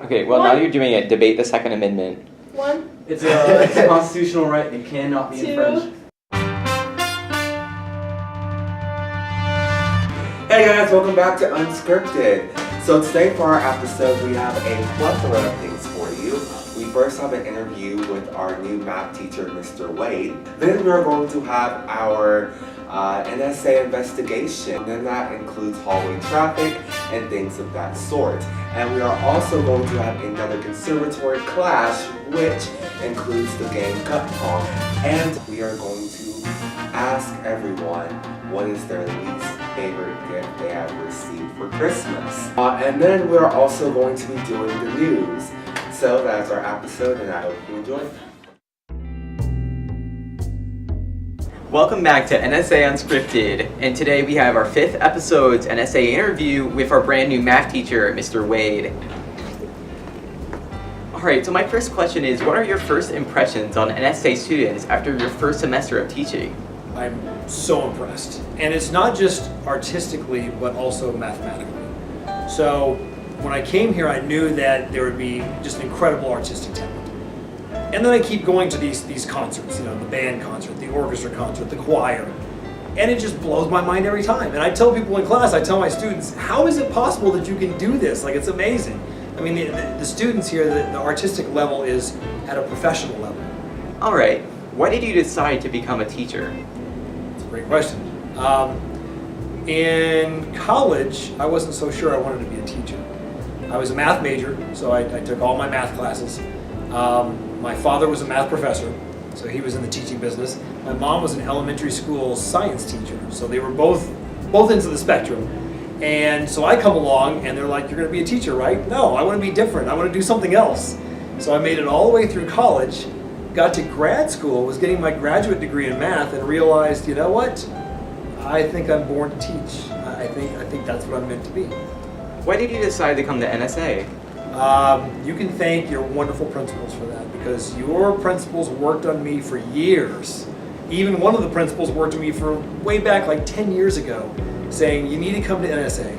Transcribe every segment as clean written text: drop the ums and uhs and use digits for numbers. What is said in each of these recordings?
Okay, well, now you're doing it. Debate the Second Amendment. One. It's a constitutional right. It cannot be infringed. Hey guys, welcome back to Unscripted. So today for our episode, we have a plethora of things for you. We first have an interview with our new math teacher, Mr. Wade. Then we are going to have our NSA investigation. And then that includes hallway traffic and things of that sort. And we are also going to have another conservatory class, which includes the game Cup Pong. And we are going to ask everyone what is their least favorite gift they have received for Christmas. And then we're also going to be doing the news. So that's our episode, and I hope you enjoy it. Welcome back to NSA Unscripted, and today we have our 5th episode's NSA interview with our brand new math teacher, Mr. Wade. Alright, so my first question is, what are your first impressions on NSA students after your first semester of teaching? I'm so impressed. And it's not just artistically, but also mathematically. So when I came here, I knew that there would be just an incredible artistic talent. And then I keep going to these concerts, you know, the band concert, the orchestra concert, the choir. And it just blows my mind every time. And I tell people in class, I tell my students, how is it possible that you can do this? Like, it's amazing. I mean, the students here, the artistic level is at a professional level. Alright, why did you decide to become a teacher? Great question. In college, I wasn't so sure I wanted to be a teacher. I was a math major, so I took all my math classes. My father was a math professor, so he was in the teaching business. My mom was an elementary school science teacher, so they were both ends of the spectrum. And so I come along, and they're like, "You're going to be a teacher, right?" No, I want to be different. I want to do something else. So I made it all the way through college. Got to grad school, was getting my graduate degree in math, and realized, you know what? I think I'm born to teach. I think that's what I'm meant to be. Why did you decide to come to NSA? You can thank your wonderful principals for that, because your principals worked on me for years. Even one of the principals worked on me for way back, like 10 years ago, saying you need to come to NSA.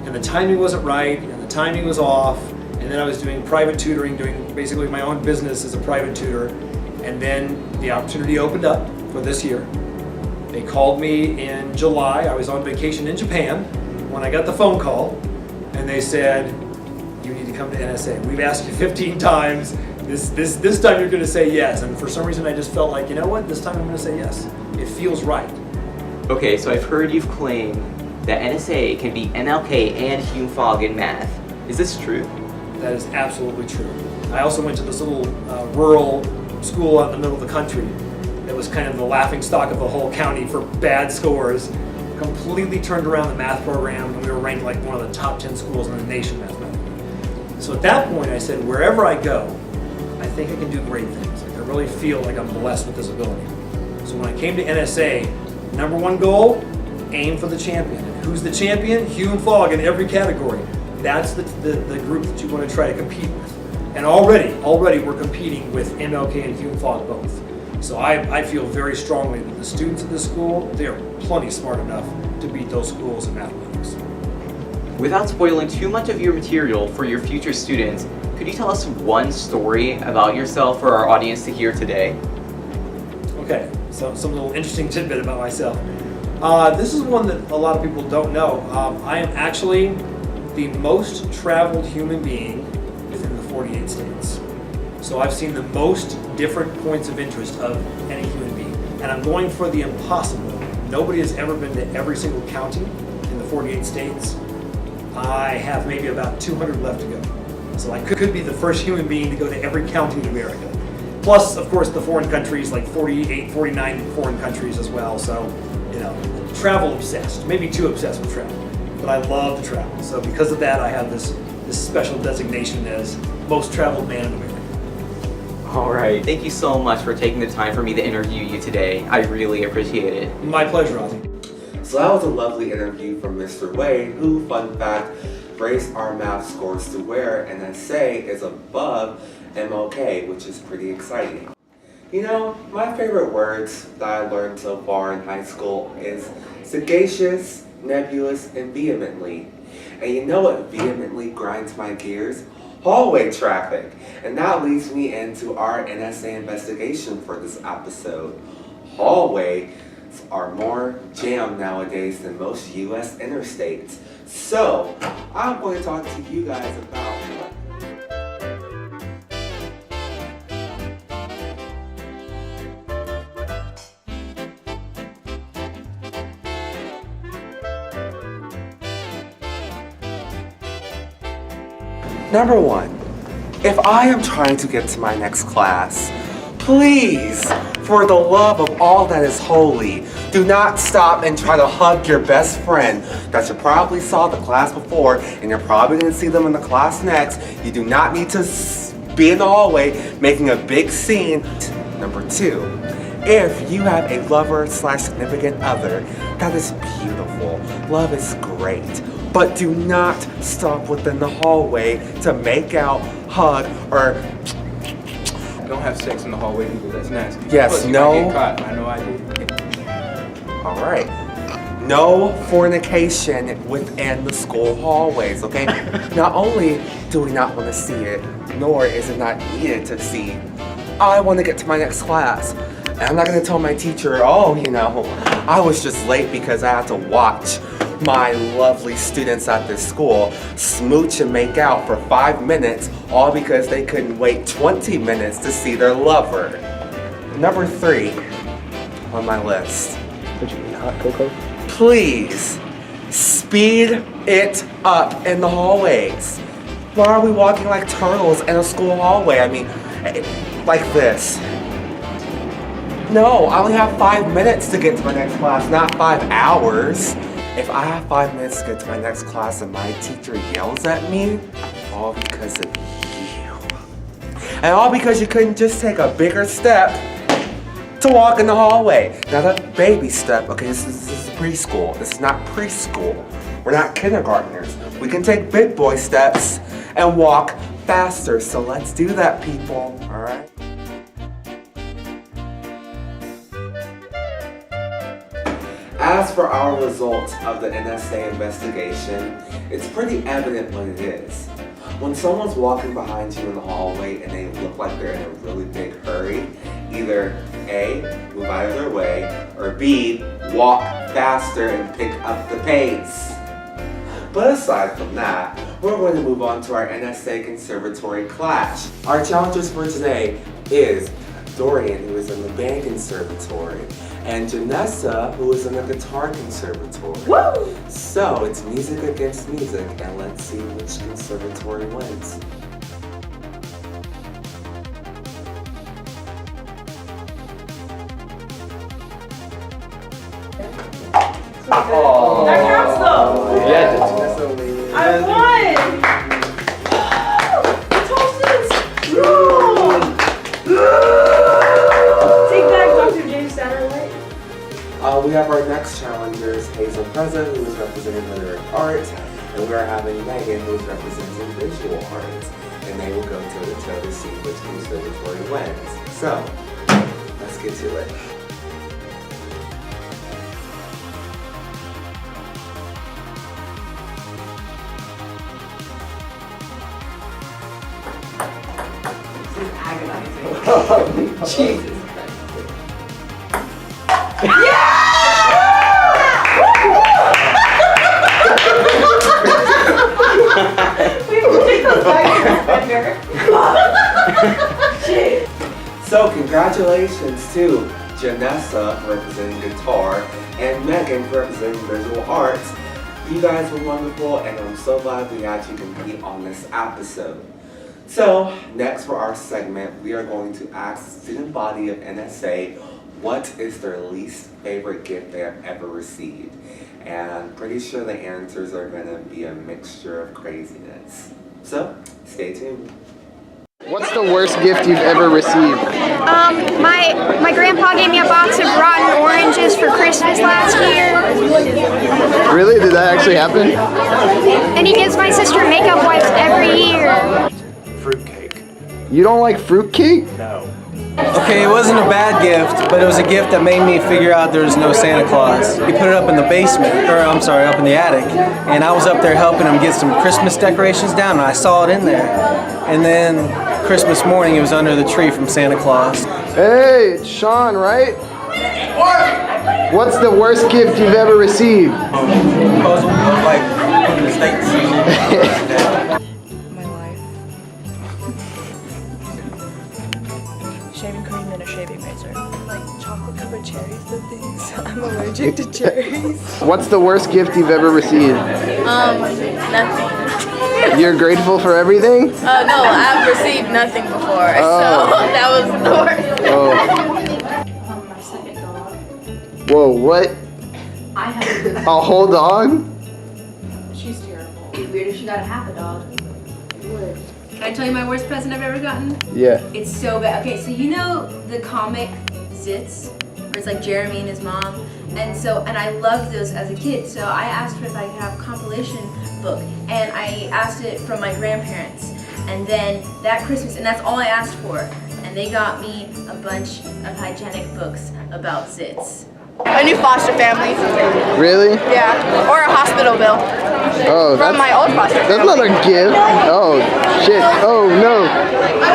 And the timing wasn't right, and the timing was off, and then I was doing private tutoring, doing basically my own business as a private tutor. And then the opportunity opened up for this year. They called me in July. I was on vacation in Japan when I got the phone call, and they said, "You need to come to NSA. We've asked you 15 times. This time you're going to say yes." And for some reason, I just felt like, you know what? This time I'm going to say yes. It feels right. Okay, so I've heard you've claimed that NSA can be MLK and Hume Fogg in math. Is this true? That is absolutely true. I also went to this little rural school out in the middle of the country that was kind of the laughingstock of the whole county for bad scores. Completely turned around the math program, and we were ranked like one of the top 10 schools in the nation mathematically. So at that point I said, wherever I go, I think I can do great things. Like, I really feel like I'm blessed with this ability. So when I came to NSA, number one goal, aim for the champion. And who's the champion? Hume Fogg in every category. That's the group that you want to try to compete with. And already we're competing with MLK and Hume Fogg both. So I feel very strongly that the students at this school, they're plenty smart enough to beat those schools in mathematics. Without spoiling too much of your material for your future students, could you tell us one story about yourself for our audience to hear today? Okay, so some little interesting tidbit about myself. This is one that a lot of people don't know. I am actually the most traveled human being within the 48 states. So I've seen the most different points of interest of any human being. And I'm going for the impossible. Nobody has ever been to every single county in the 48 states. I have maybe about 200 left to go. So I could be the first human being to go to every county in America. Plus, of course, the foreign countries, like 48, 49 foreign countries as well. So, you know, travel obsessed, maybe too obsessed with travel. But I love to travel. So because of that, I have this special designation as most traveled man in America. Alright, thank you so much for taking the time for me to interview you today. I really appreciate it. My pleasure, Ozzy. So that was a lovely interview from Mr. Wade, who, fun fact, raised our math scores to where NSA is above MLK, which is pretty exciting. You know, my favorite words that I learned so far in high school is sagacious, nebulous, and vehemently. And you know what vehemently grinds my gears? hallway traffic. And that leads me into our NSA investigation for this episode. Hallways are more jammed nowadays than most US interstates. So, I'm going to talk to you guys about what. Number one, if I am trying to get to my next class, please, for the love of all that is holy, do not stop and try to hug your best friend that you probably saw the class before and you're probably going to see them in the class next. You do not need to be in the hallway making a big scene. Number two, if you have a lover / significant other, that is beautiful. Love is great. But do not stop within the hallway to make out, hug, or Don't have sex in the hallway either. That's nasty. Yes, Plus, you no. might get caught. I know I did. all right. No fornication within the school hallways, okay? Not only do we not want to see it, nor is it not needed to see. I want to get to my next class. And I'm not going to tell my teacher, oh, you know, I was just late because I had to watch my lovely students at this school smooch and make out for 5 minutes, all because they couldn't wait 20 minutes to see their lover. Number 3 on my list. Would you mean hot cocoa? Please speed it up in the hallways. Why are we walking like turtles in a school hallway? I mean, like this. No, I only have 5 minutes to get to my next class, not 5 hours. If I have 5 minutes to get to my next class and my teacher yells at me, all because of you. And all because you couldn't just take a bigger step to walk in the hallway. Not a baby step, okay, this is preschool. This is not preschool. We're not kindergartners. We can take big boy steps and walk faster. So let's do that, people, all right? As for our results of the NSA investigation, it's pretty evident what it is. When someone's walking behind you in the hallway and they look like they're in a really big hurry, either A, move out of their way, or B, walk faster and pick up the pace. But aside from that, we're going to move on to our NSA Conservatory clash. Our challengers for today is Dorian, who is in the band conservatory, and Janessa, who is in the guitar conservatory. Woo! So it's music against music, and let's see which conservatory wins. That counts though. Yeah, Janessa wins. I won! Toasters! No! Take back Dr. James Satterwhite. We have our next challengers, Hazel Preza, who is representing literary art, and we are having Megan, who is representing visual art. And they will go toe-to-toe to see which conservatory wins. So, let's get to it. This is agonizing. Jesus Christ. Wait, we'll take those back to the So congratulations to Janessa for representing guitar and Megan for representing visual arts. You guys were wonderful, and I'm so glad we had you compete on this episode. So next for our segment, we are going to ask the student body of NSA what is their least favorite gift they have ever received. And I'm pretty sure the answers are going to be a mixture of craziness. So stay tuned. What's the worst gift you've ever received? My grandpa gave me a box of rotten oranges for Christmas last year. Really? Did that actually happen? And he gives my sister makeup wipes every year. Fruitcake. You don't like fruitcake? No. Okay, it wasn't a bad gift, but it was a gift that made me figure out there was no Santa Claus. He put it up in the basement, or I'm sorry, up in the attic, and I was up there helping him get some Christmas decorations down, and I saw it in there. And then Christmas morning, it was under the tree from Santa Claus. Hey, it's Sean, right? What? What's the worst gift you've ever received? Puzzle of like mistakes. My life. Shaving cream and a shaving razor. Like chocolate covered cherries and things. I'm allergic to cherries. What's the worst gift you've ever received? Nothing. You're grateful for everything? No, I've received nothing before, so that was the worst. Oh. My second dog. Whoa, what? I have A whole dog? She's terrible. It'd be weird if she got a half a dog. It would. Can I tell you my worst present I've ever gotten? Yeah. It's so bad. Okay, so you know the comic Zits, where it's like Jeremy and his mom, and I loved those as a kid. So I asked her if I could have a compilation book, and I asked it from my grandparents. And then that Christmas, and that's all I asked for, and they got me a bunch of hygienic books about Zits. A new foster family. Really? Yeah. Or a hospital bill. Oh, From my old foster that's family. not a gift. Oh, shit. Oh, no.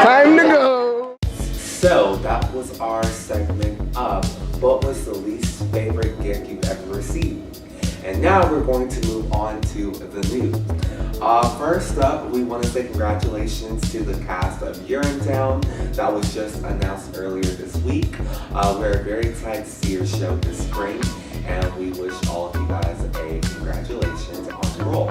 Time to go. So that was our segment of what was the least favorite gift you've ever received. And now we're going to move on to the news. First up, we want to say congratulations to the cast of Urinetown that was just announced earlier this week. We're very excited to see your show this spring, and we wish all of you guys a congratulations on the roll.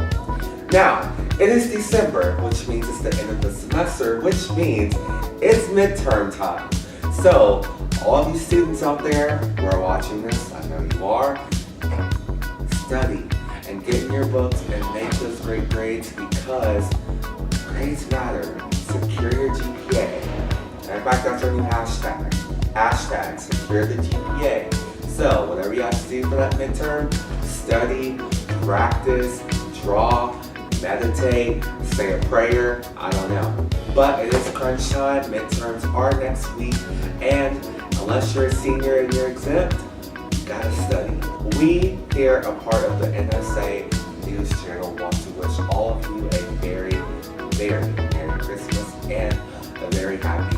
Now, it is December, which means it's the end of the semester, which means it's midterm time. So, all of you students out there who are watching this, I know you are, study and get in your books and make those great grades because grades matter. Secure your GPA. And in fact, that's our new hashtag. Hashtag secure the GPA. So whatever you have to do for that midterm, study, practice, draw, meditate, say a prayer, I don't know. But it is crunch time, midterms are next week, and unless you're a senior and you're exempt, you gotta study. We here, a part of the NSA News Channel, want to wish all of you a very, very Merry Christmas and a very happy